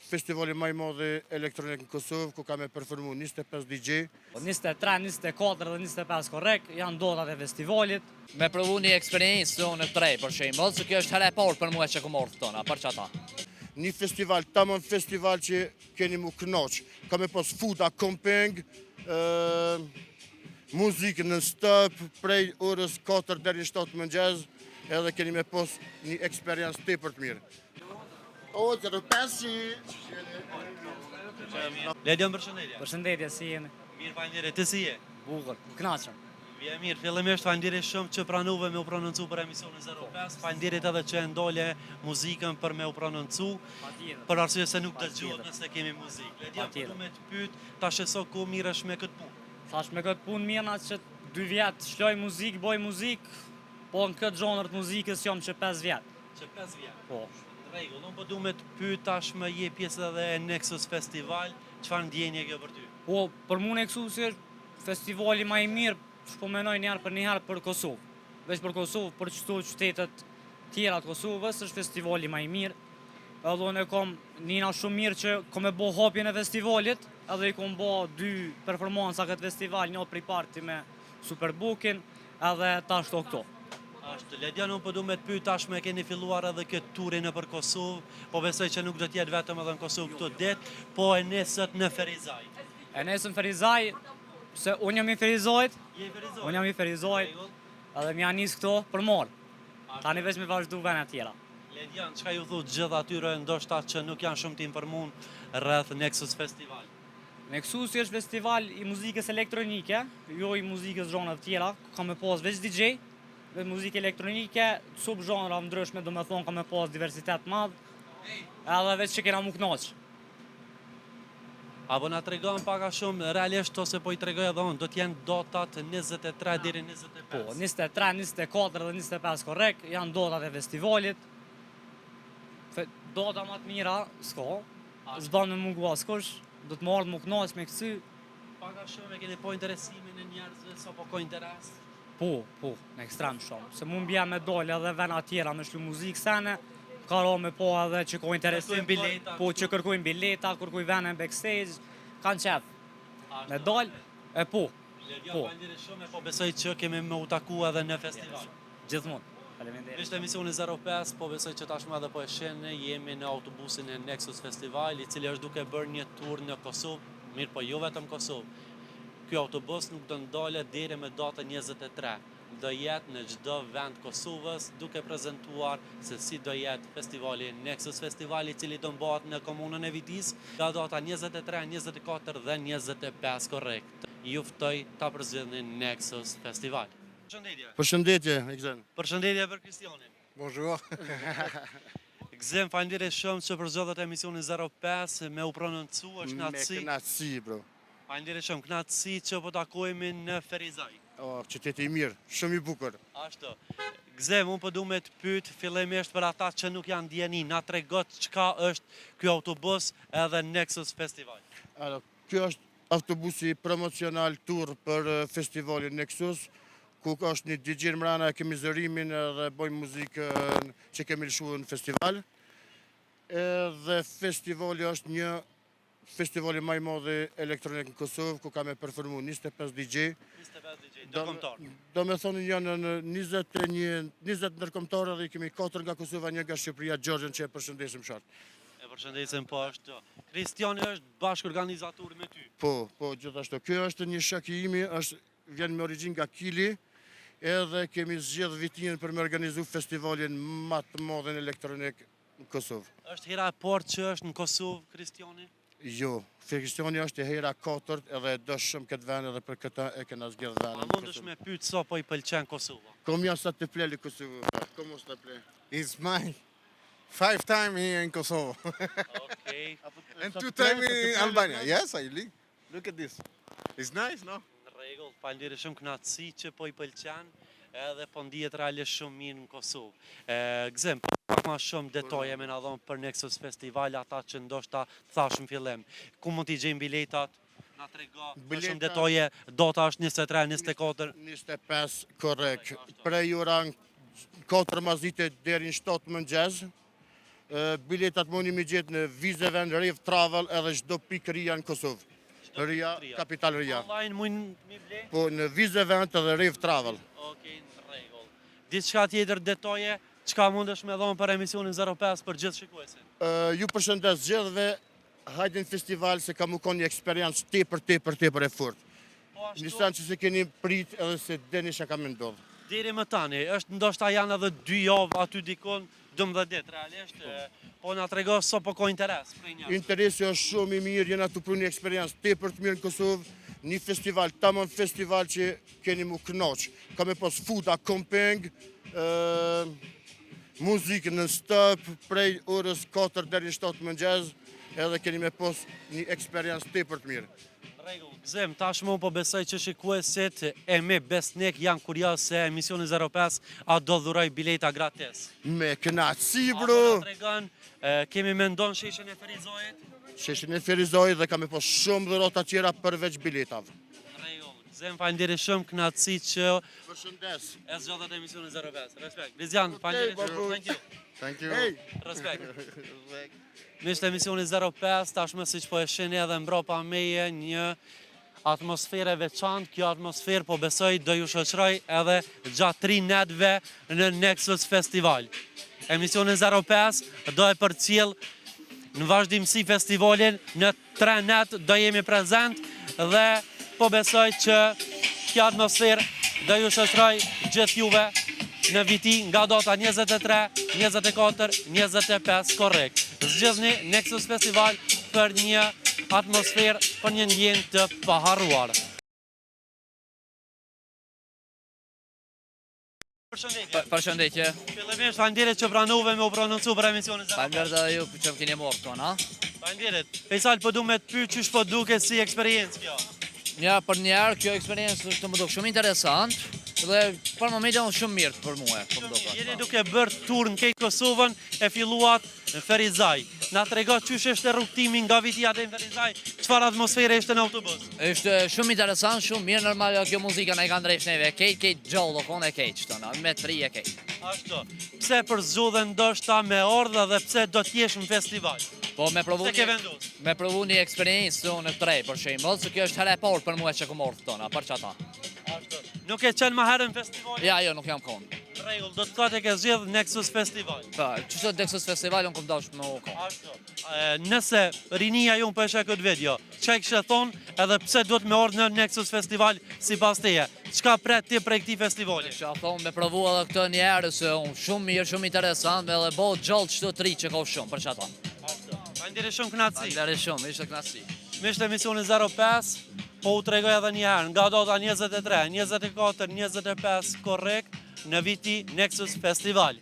festivali më i madh elektronik në Kosovë, ku ka me performu 25 DJ. 23, 24 dhe 25 korrekt, janë dotat e festivalit. Me provu një eksperiencë në trej, për shembull, se kjo është herë e parë për mua që kom ardhur këtona, për çata. Një festival, tamam festival që keni mu kënaq. Ka me pas food camping, muzikë në stop, prej orës 4 deri në 7 mëngjes, edhe keni me pas një eksperiencë tepër të mirë. O, 05. Ledion, përshëndetje. Përshëndetje, si jeni? Mirë, faleminderit. Ti si je? Bukur, kënaqem. Vje mirë, fillimisht faleminderit shumë që pranuve me u prononcu për emisionin 05. Faleminderit edhe që ndole muzikën për me u prononcu. Për arsye se nuk dëgjohet nëse kemi muzikë. Ledion, po me të pyet, tash so ku mirësh me këtë punë? Thash me këtë punë mirë që 2 vjet shloj muzikë, boj muzikë, po në këtë zhonër të muzikës jam që 5 vjet. Që 5 vjet? Po. Rregull, unë po du me të pyet tash më je pjesë edhe e Nexus Festival, çfarë ndjenje kjo për ty? Po, për mua Nexus është festivali më i mirë, po menoj një herë për Kosovë. Veç për Kosovë, për çdo qytetet tjera të Kosovës është festivali më i mirë. Edhe unë kam nina shumë mirë që kam e bo hapjen e festivalit, edhe i kam bo 2 performanca këtë festival, një prej parti me Superbookin, edhe tash këto. Ashtë, Ledion, unë po du me të pyet tash me keni filluar edhe këtë turin e për Kosovë, po besoj që nuk do t'jetë vetëm edhe në Kosovë këto ditë, po e nesët në Ferizaj. E nesën Ferizaj, se unë jam i Ferizajt, Je i Ferizaj? unë jam i Ferizajt, edhe m'ja nis këto për morë. Tani veç me vazhdu vene tjera. Ledion, çka ju thu gjithë atyre ndoshta që nuk janë shumë të informuar rreth Nexus Festival? Nexus është festival i muzikës elektronike, jo i muzikës zhonave tjera, ka me pas veç DJ, dhe muzikë elektronike, sub zhonra ndryshme, do me thonë ka me pas diversitet madh, edhe veç që kena mu knaq. Apo na tregon pak a shumë realisht ose po i tregoj edhe unë, do t'jenë dotat 23 deri 25. Po, 23, 24 dhe 25 korrekt, janë dotat e festivalit. Dota më të mira, s'ka, s'ban me mungu askush, do të marrë mu knaq me kësy. Pak a shumë e keni po interesimin e njerëzve, sa po ka interes? Po, në ekstrem shumë. Se mund bja me dole edhe vena tjera me shlu muzikë sene, ka ra me po edhe që ko interesim, po që kërkojnë bileta, kërkojnë vene backstage, kanë qef. Me dole, po. Ledion, faleminderit shumë, po besoj që kemi me u taku edhe në festival. Gjithmonë. Faleminderit. Ishte emisioni 05, po besoj që tashmë edhe po e shene, jemi në autobusin e Nexus Festival, i cili është duke bërë një tur në Kosovë, mirë po jo vetëm Kosovë. Ky autobus nuk do ndale deri me datën 23. Do jetë në çdo vend Kosovës duke prezantuar se si do jetë festivali Nexus Festival, i cili do mbahet në komunën e Vidis nga data 23, 24 dhe 25 korrekt. Ju ftoj ta përzjedhni Nexus Festival. Përshëndetje. Përshëndetje, Gzem. Përshëndetje për Kristjanin. Bonjour. Gzem, faleminderit shumë që përzgjedhët emisionin 05 me u prononcu, është knatësi. Me kënaqësi, bro. Faleminderit shumë, knatësi që po takohemi në Ferizaj. O, qyteti i mirë, shumë i bukur. Ashtu. Gzem, unë po du me të pyet fillimisht për ata që nuk janë ndjeni, na tregot çka është ky autobus edhe Nexus Festival. Kjo është autobusi promocional tur për festivalin Nexus, ku është një DJ mrana, kemi zërimin dhe bojmë muzikën që kemi lëshuar në festival. Edhe festivali është një festivali më i madh elektronik në Kosovë, ku ka me performu 25 DJ. 25 DJ, ndërkombëtar. Do me thonë janë 20 ndërkombëtarë dhe kemi 4 nga Kosova, 1 nga Shqipëria, Gjorgjën që e përshëndesim qartë. E përshëndesim po ashtu. Kristjani është bashkë organizator me ty. Po, gjithashtu. Kjo është një shok i imi, vjen me origjinë nga Kili, edhe kemi zgjedhë vitin për me organizu festivalin më të madh elektronik në Kosovë. Është hera e parë që është në Kosovë, Kristjani? Jo, Kristjani është e hera 4 edhe e do shumë këtë vend edhe për këta e kena zgjedhë vendin. A mundesh me pyet sa po i pëlqen Kosova? Kom sa të pleli Kosovë, kom sa të ple. It's my 5 time here in Kosovo. Okay. And 2 time in Albania. Yes, I live. Look at this. It's nice, no? Në rregull, faleminderit shumë, knatësi që po i pëlqen, edhe po ndihet realisht shumë mirë në Kosovë. Gzem, pak më shumë detaje me na dhon për Nexus Festival, ata që ndoshta thash në fillim. Ku mund t'i gjejmë biletat? Na trego më shumë detaje. Data është 23, 24, 25 korrekt. Prej ora 4 mazite deri në 7 mëngjes. Biletat mundi mi gjetë në Vizevend, Rev Travel edhe çdo pikë Ria në Kosovë. Ria, kapital Ria. Online mund mi ble? Po në Vizevend edhe Rev Travel. Okej, në rregull. Diçka tjetër detaje, çka mundesh me dhonë për emisionin 05 për gjithë shikuesit? Ju përshëndes gjithëve, hajde në festival se ka mu konë një eksperiencë tepër e fort. Po ashtu, Nisan që se keni prit edhe se deni që ka me ndodhë. deri më tani, është ndoshta janë edhe 2 javë aty dikon 12 ditë realisht, po na trego so po ka interes prej njerëzve. Interesi është shumë i mirë, jena të pru një eksperiencë tepër të mirë në Kosovë, një festival, tamam festival që keni mu kënaq. Ka me pas fuda, camping, muzikë në stop, prej orës 4 deri në 7 mëngjes, edhe keni me pas një eksperiencë tepër të mirë. Rregull, Gzem, tashmë po besoj që shikuesit e me besnik janë kurios se emisioni 05 a do dhuroj bileta gratis. Me kënaqësi, Apo bro! na tregon, kemi mendon sheshen e Ferizojit? Sheshin e Ferizoj dhe ka me pas shumë dhurata tjera përveç biletave. Rregull, Gzem, faleminderit shumë, kënaqësi që Përshëndes. e zgjodhet emisionin 05. Respekt. Lizian, faleminderit babu. shumë. Thank you. Thank you. Respekt. Mishte emisioni 05, tashmë siç po e shihni edhe mbrapa meje një atmosferë e veçantë. Kjo atmosferë po besoj do ju shoqëroj edhe gjatë 3 netëve në Nexus Festival. Emisioni 05 do e përcjell në vazhdimsi festivalin në 3 net do jemi prezent dhe po besoj që kjo atmosferë do ju shoqëroj gjithë juve në viti nga data 23, 24, 25 korrekt. Zgjidhni Nexus Festival për një atmosferë, për një ndjenjë të paharruar. Përshëndetje. Përshëndetje. Fillimisht faleminderit që pranove me u prononcu për emisionin 05. Faleminderit edhe ju që më keni marrë këtu, na? Faleminderit. Faisal, po du me të pyet çish po duket si eksperiencë kjo. Ja, për njerë, kjo eksperiencë është të më duk shumë interesant dhe për momentin është shumë mirë për mua, po më duk. Jeni duke bërë tur në kejtë Kosovën, e filluat në Ferizaj. Na trego çysh është rrugtimi nga viti atë në Ferizaj, çfarë atmosfere ishte në autobus? Është shumë interesant, shumë mirë, normal kjo muzika na e ka ndrejsh neve, kejt gjollë, kone kejt, qëto na, me 3 e kejt. Ashtu. Pse përzgjodhen ndoshta me ordhë dhe pse do t'jesh në festival? Po me provu Pse ke vendosur? me provu një eksperiencë unë në 3 për shembull, se kjo është herë e parë për mua që kam marrë këtona, për çata. Ashtu. Nuk e qenë më herë në festival? Ja, jo, nuk jam kon. Rregull, do të thotë e ke zgjedh Nexus Festival. Po, çështë Nexus Festival unë kam dash me u kon. Ashtu. Nëse rinia ju po e sheh këtë video, çka kishe thonë edhe pse duhet me ardhë në Nexus Festival sipas teje? Çka pret ti prej këtij festivali? Kisha thonë me provu edhe këtë një herë se unë shumë mirë, shumë interesant, edhe bëu gjallë çdo të ri që ka shumë për çata. Ashtu. Faleminderit shumë kënaqësi. Faleminderit shumë, ishte kënaqësi. Mishte emisioni 05, po u tregoj edhe një herë, nga data 23, 24, 25 korrekt në viti Nexus Festival.